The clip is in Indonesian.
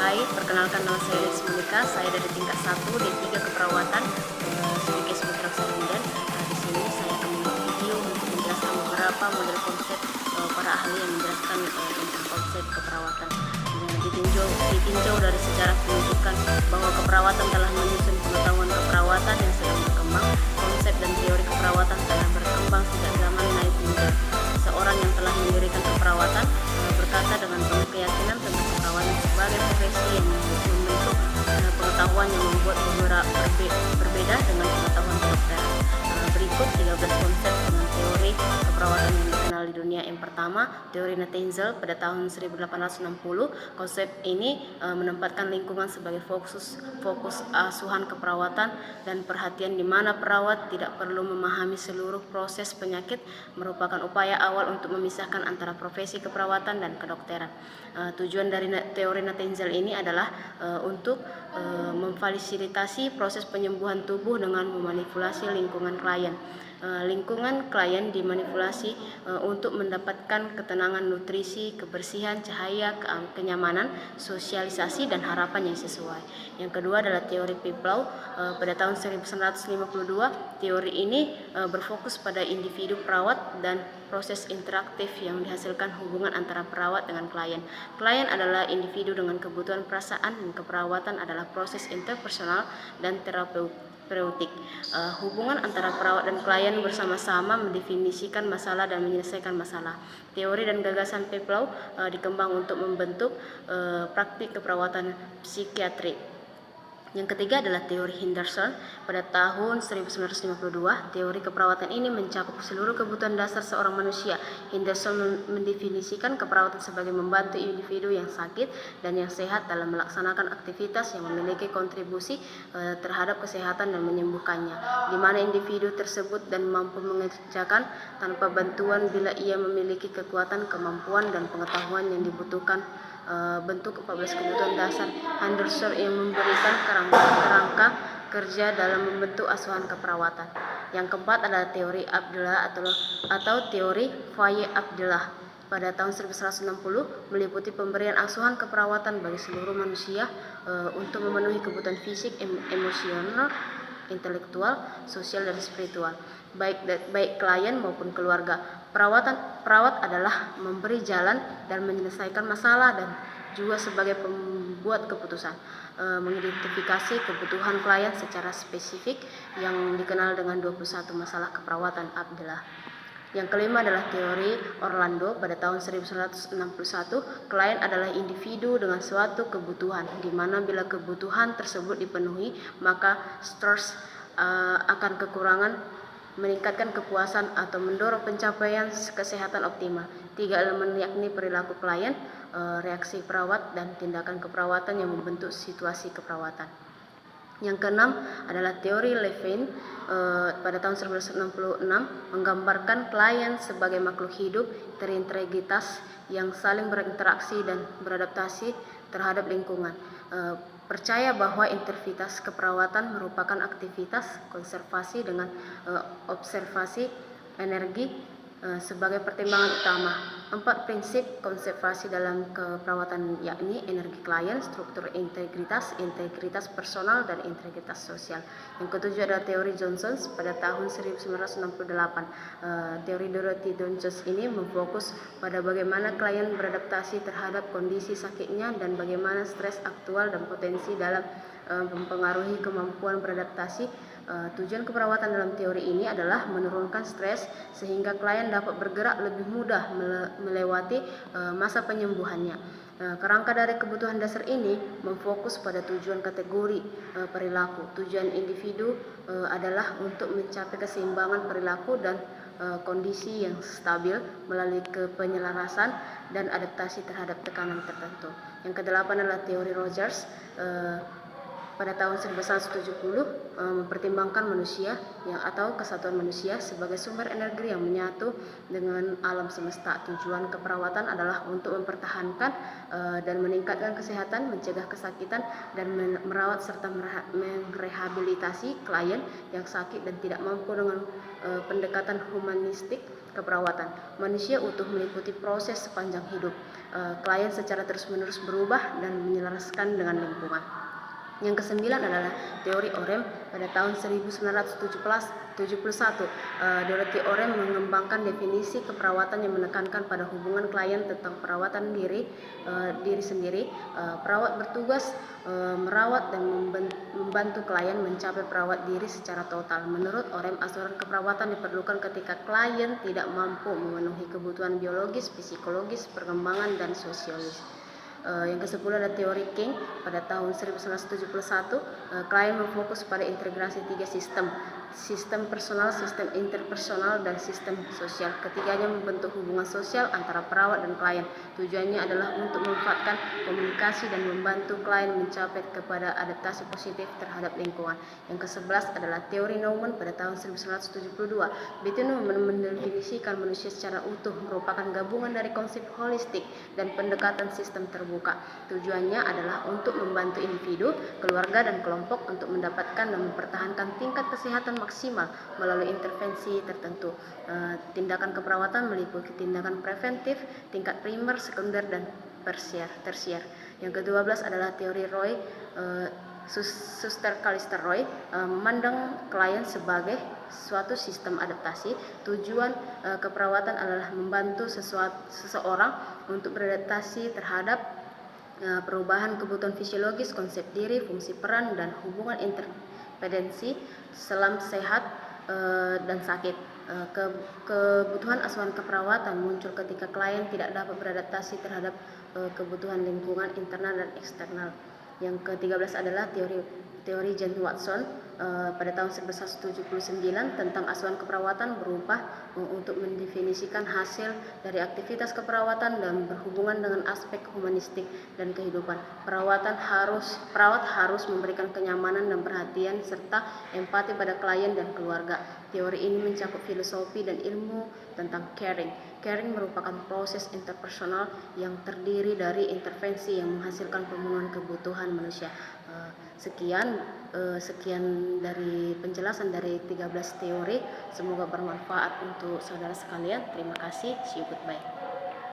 Baik, perkenalkan nama saya Des Monika, saya dari tingkat 1 D3 Keperawatan Sidikes Putra Sarinden. Di sini saya akan membuat video untuk menjelaskan beberapa model konsep para ahli yang menjelaskan tentang konsep keperawatan. Ditinjau dari sejarah menunjukkan bahwa keperawatan telah menyusun pengetahuan keperawatan yang sedang berkembang. Konsep dan teori keperawatan telah berkembang sejak zaman Nightingale, seorang yang telah mendirikan keperawatan berkata dengan penuh keyakinan tentang keperawatan sebagai profesi yang membentuk pengetahuan yang membuat berbeda dengan pengetahuan dokter. Berikut 13 konsep dengan teori keperawatan yang dikenal di dunia. Yang pertama, teori Nightingale pada tahun 1860. Konsep ini menempatkan lingkungan sebagai fokus asuhan keperawatan dan perhatian, di mana perawat tidak perlu memahami seluruh proses penyakit, merupakan upaya awal untuk memisahkan antara profesi keperawatan dan kedokteran. Tujuan dari teori Nightingale ini adalah untuk memfasilitasi proses penyembuhan tubuh dengan memanipulasi lingkungan klien. Lingkungan klien dimanipulasi untuk mendapatkan ketenangan, nutrisi, kebersihan, cahaya, kenyamanan, sosialisasi, dan harapan yang sesuai. Yang kedua adalah teori Piplau pada tahun 1952. Teori ini berfokus pada individu perawat dan proses interaktif yang dihasilkan hubungan antara perawat dengan klien. Klien adalah individu dengan kebutuhan perasaan, dan keperawatan adalah proses interpersonal dan terapeutik. Hubungan antara perawat dan klien bersama-sama mendefinisikan masalah dan menyelesaikan masalah. Teori dan gagasan Piplau dikembang untuk membentuk praktik keperawatan psikiatri. Yang ketiga adalah teori Henderson pada tahun 1952. Teori keperawatan ini mencakup seluruh kebutuhan dasar seorang manusia. Henderson mendefinisikan keperawatan sebagai membantu individu yang sakit dan yang sehat dalam melaksanakan aktivitas yang memiliki kontribusi terhadap kesehatan dan menyembuhkannya, di mana individu tersebut dan mampu mengerjakan tanpa bantuan bila ia memiliki kekuatan, kemampuan, dan pengetahuan yang dibutuhkan. Bentuk 14 kebutuhan dasar Henderson yang memberikan kerangka kerja dalam membentuk asuhan keperawatan. Yang keempat adalah teori Abdullah atau teori Faye-Abdullah pada tahun 1960, meliputi pemberian asuhan keperawatan bagi seluruh manusia untuk memenuhi kebutuhan fisik, emosional, intelektual, sosial, dan spiritual, baik klien maupun keluarga. Perawat adalah memberi jalan dan menyelesaikan masalah, dan juga sebagai pembuat keputusan, mengidentifikasi kebutuhan klien secara spesifik yang dikenal dengan 21 masalah keperawatan Abdullah. Yang kelima adalah teori Orlando pada tahun 1961. Klien adalah individu dengan suatu kebutuhan, di mana bila kebutuhan tersebut dipenuhi, maka stres akan kekurangan, meningkatkan kepuasan, atau mendorong pencapaian kesehatan optimal. 3 elemen yakni perilaku klien, reaksi perawat, dan tindakan keperawatan yang membentuk situasi keperawatan. Yang keenam adalah teori Levine pada tahun 1966, menggambarkan klien sebagai makhluk hidup terintegritas yang saling berinteraksi dan beradaptasi terhadap lingkungan. Percaya bahwa aktivitas keperawatan merupakan aktivitas konservasi dengan observasi energi sebagai pertimbangan utama. 4 prinsip konservasi dalam keperawatan yakni energi klien, struktur integritas personal, dan integritas sosial. Yang ketujuh adalah teori Johnson pada tahun 1968. Teori Dorothy Johnson ini memfokus pada bagaimana klien beradaptasi terhadap kondisi sakitnya dan bagaimana stres aktual dan potensi dalam mempengaruhi kemampuan beradaptasi. Tujuan keperawatan dalam teori ini adalah menurunkan stres sehingga klien dapat bergerak lebih mudah melewati masa penyembuhannya. Kerangka dari kebutuhan dasar ini memfokus pada tujuan kategori perilaku. Tujuan individu adalah untuk mencapai keseimbangan perilaku dan kondisi yang stabil melalui penyelarasan dan adaptasi terhadap tekanan tertentu. Yang kedelapan adalah teori Rogers pada tahun 1970, mempertimbangkan manusia atau kesatuan manusia sebagai sumber energi yang menyatu dengan alam semesta. Tujuan keperawatan adalah untuk mempertahankan dan meningkatkan kesehatan, mencegah kesakitan, dan merawat serta merehabilitasi klien yang sakit dan tidak mampu dengan pendekatan humanistik keperawatan. Manusia utuh meliputi proses sepanjang hidup. klien secara terus-menerus berubah dan menyelaraskan dengan lingkungan. Yang kesembilan adalah teori Orem pada tahun 1971. Dorothy Orem mengembangkan definisi keperawatan yang menekankan pada hubungan klien tentang perawatan diri sendiri. Perawat bertugas merawat dan membantu klien mencapai perawat diri secara total. Menurut Orem, asuran keperawatan diperlukan ketika klien tidak mampu memenuhi kebutuhan biologis, psikologis, perkembangan, dan sosiologis. Yang ke-10 ada teori King pada tahun 1971. Klien berfokus pada integrasi 3 sistem personal, sistem interpersonal, dan sistem sosial. Ketiganya membentuk hubungan sosial antara perawat dan klien. Tujuannya adalah untuk memanfaatkan komunikasi dan membantu klien mencapai kepada adaptasi positif terhadap lingkungan. Yang ke-11 adalah teori Neumann pada tahun 1972. Betul Neumann mendefinisikan manusia secara utuh merupakan gabungan dari konsep holistik dan pendekatan sistem terbuka. Tujuannya adalah untuk membantu individu, keluarga, dan kelompok untuk mendapatkan dan mempertahankan tingkat kesehatan maksimal melalui intervensi tertentu. Tindakan keperawatan meliputi tindakan preventif, tingkat primer, sekunder, dan tersier. Yang ke-12 adalah teori Roy, Suster Callister Roy, memandang klien sebagai suatu sistem adaptasi. Tujuan keperawatan adalah membantu seseorang untuk beradaptasi terhadap perubahan kebutuhan fisiologis, konsep diri, fungsi peran, dan hubungan interdependensi selam sehat dan sakit. Kebutuhan asuhan keperawatan muncul ketika klien tidak dapat beradaptasi terhadap kebutuhan lingkungan internal dan eksternal. Yang ke-13 adalah teori Jane Watson pada tahun 1979 tentang asuhan keperawatan berubah untuk mendefinisikan hasil dari aktivitas keperawatan dan berhubungan dengan aspek humanistik dan kehidupan. Perawat harus memberikan kenyamanan dan perhatian serta empati pada klien dan keluarga. Teori ini mencakup filosofi dan ilmu tentang caring. Caring merupakan proses interpersonal yang terdiri dari intervensi yang menghasilkan pemenuhan kebutuhan manusia. Sekian dari penjelasan dari 13 teori. Semoga bermanfaat untuk saudara sekalian. Terima kasih. See you, goodbye.